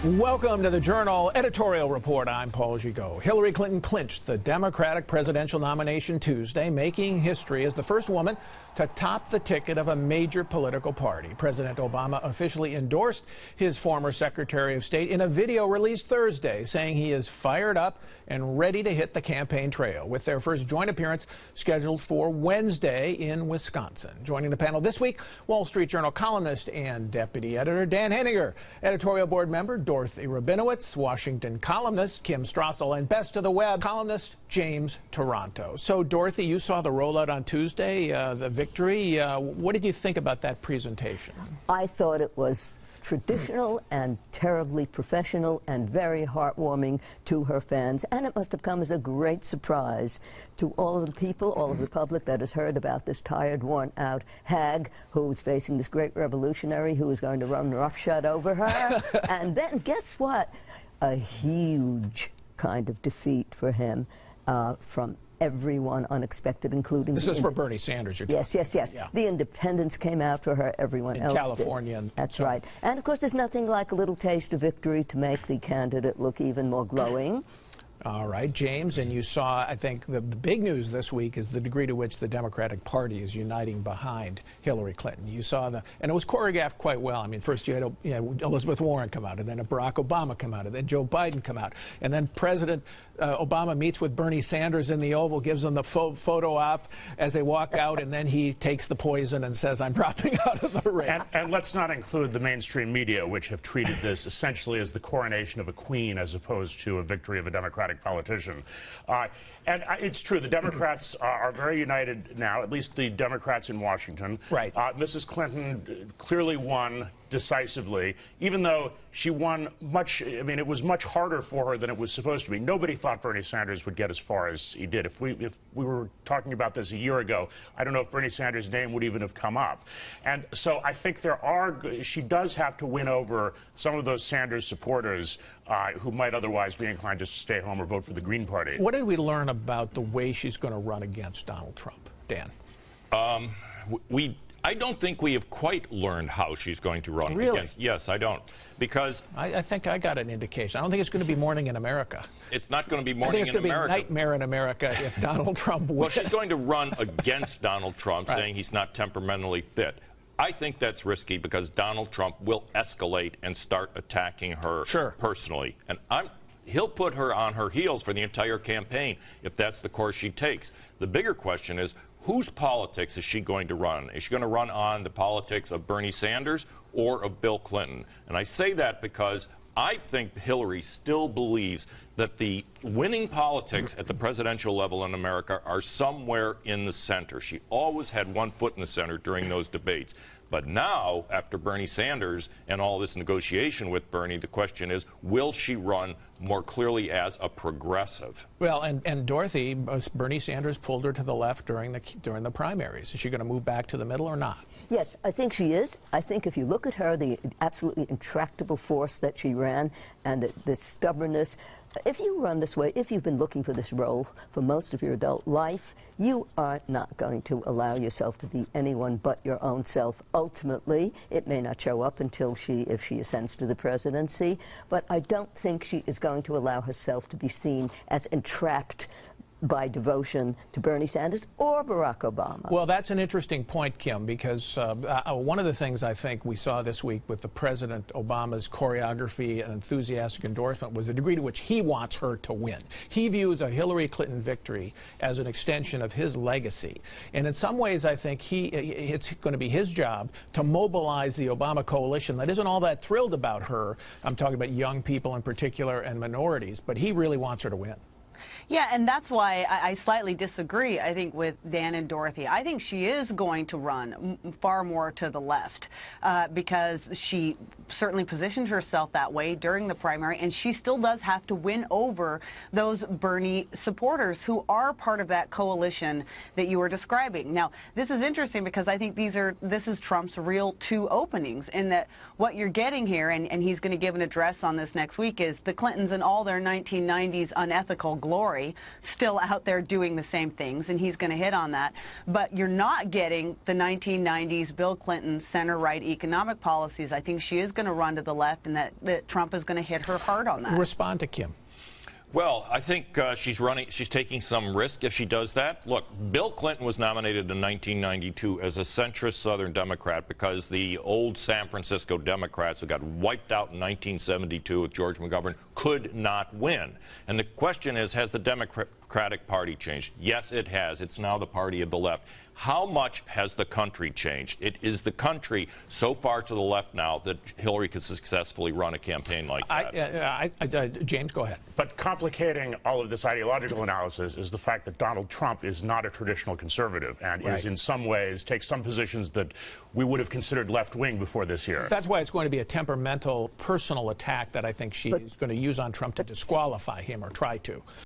Welcome to the Journal Editorial Report. I'm Paul Gigot. Hillary Clinton clinched the Democratic presidential nomination Tuesday, making history as the first woman to top the ticket of a major political party. President Obama officially endorsed his former Secretary of State in a video released Thursday, saying he is fired up and ready to hit the campaign trail, with their first joint appearance scheduled for Wednesday in Wisconsin. Joining the panel this week, Wall Street Journal columnist and deputy editor Dan Henninger, editorial board member Dorothy Rabinowitz, Washington columnist Kim Strassel, and Best of the Web columnist James Taranto. So, Dorothy, you saw the rollout on Tuesday, the victory. What did you think about that presentation? I thought it was traditional and terribly professional and very heartwarming to her fans, and it must have come as a great surprise to all of the people, all of the public that has heard about this tired, worn-out hag who's facing this great revolutionary who is going to run roughshod over her. And then, guess what? A huge kind of defeat for him from everyone unexpected, including... This is for Bernie Sanders, you're talking. Yes. Yeah. The independents came after her, everyone else California. did. That's right. And, of course, there's nothing like a little taste of victory to make the candidate look even more glowing. All right, James, and you saw, I think, the big news this week is the degree to which the Democratic Party is uniting behind Hillary Clinton. You saw and it was choreographed quite well. I mean, first you had Elizabeth Warren come out, and then Barack Obama come out, and then Joe Biden come out, and then President Obama meets with Bernie Sanders in the Oval, gives them the photo op as they walk out, and then he takes the poison and says, I'm dropping out of the race. And let's not include the mainstream media, which have treated this essentially as the coronation of a queen as opposed to a victory of a Democratic politician. And it's true, the Democrats are very united now, at least the Democrats in Washington. Right. Mrs. Clinton clearly won decisively, even though she won much, I mean, it was much harder for her than it was supposed to be. Nobody thought Bernie Sanders would get as far as he did. If we were talking about this a year ago, I don't know if Bernie Sanders' name would even have come up. And so I think she does have to win over some of those Sanders supporters who might otherwise be inclined to stay home or vote for the Green Party. What did we learn about the way she's going to run against Donald Trump? Dan? I don't think we have quite learned how she's going to run against. Yes, I don't. Because I think I got an indication. I don't think it's going to be morning in America. It's not going to be morning in America. I think it's going to be nightmare in America if Donald Trump wins. Well, she's going to run against Donald Trump, right, saying he's not temperamentally fit. I think that's risky because Donald Trump will escalate and start attacking her personally. And he'll put her on her heels for the entire campaign if that's the course she takes. The bigger question is, whose politics is she going to run? Is she going to run on the politics of Bernie Sanders or of Bill Clinton? And I say that because I think Hillary still believes that the winning politics at the presidential level in America are somewhere in the center. She always had one foot in the center during those debates. But now, after Bernie Sanders and all this negotiation with Bernie, the question is, will she run more clearly as a progressive? Well, and Dorothy, Bernie Sanders pulled her to the left during the primaries. Is she going to move back to the middle or not? Yes, I think she is. I think if you look at her, the absolutely intractable force that she ran and the stubbornness, if you run this way, if you've been looking for this role for most of your adult life, you are not going to allow yourself to be anyone but your own self. Ultimately, it may not show up until if she ascends to the presidency, but I don't think she is going to allow herself to be seen as entrapped by devotion to Bernie Sanders or Barack Obama. Well, that's an interesting point, Kim, because one of the things I think we saw this week with the President Obama's choreography and enthusiastic endorsement was the degree to which he wants her to win. He views a Hillary Clinton victory as an extension of his legacy. And in some ways, I think it's going to be his job to mobilize the Obama coalition that isn't all that thrilled about her. I'm talking about young people in particular and minorities, but he really wants her to win. Yeah, and that's why I slightly disagree, I think, with Dan and Dorothy. I think she is going to run far more to the left because she certainly positioned herself that way during the primary, and she still does have to win over those Bernie supporters who are part of that coalition that you were describing. Now, this is interesting because I think this is Trump's real two openings, in that what you're getting here, and he's going to give an address on this next week, is the Clintons and all their 1990s unethical Hillary still out there doing the same things, and he's going to hit on that. But you're not getting the 1990s Bill Clinton center-right economic policies. I think she is going to run to the left, and that Trump is going to hit her hard on that. Respond to Kim. Well, I think she's taking some risk if she does that. Look, Bill Clinton was nominated in 1992 as a centrist Southern Democrat because the old San Francisco Democrats who got wiped out in 1972 with George McGovern could not win. And the question is, has the Democratic Party changed? Yes, it has. It's now the party of the left. How much has the country changed? It is the country so far to the left now that Hillary could successfully run a campaign like that. James, go ahead. But complicating all of this ideological analysis is the fact that Donald Trump is not a traditional conservative and is in some ways takes some positions that we would have considered left-wing before this year. That's why it's going to be a temperamental, personal attack that I think she's going to use on Trump to disqualify him or try to.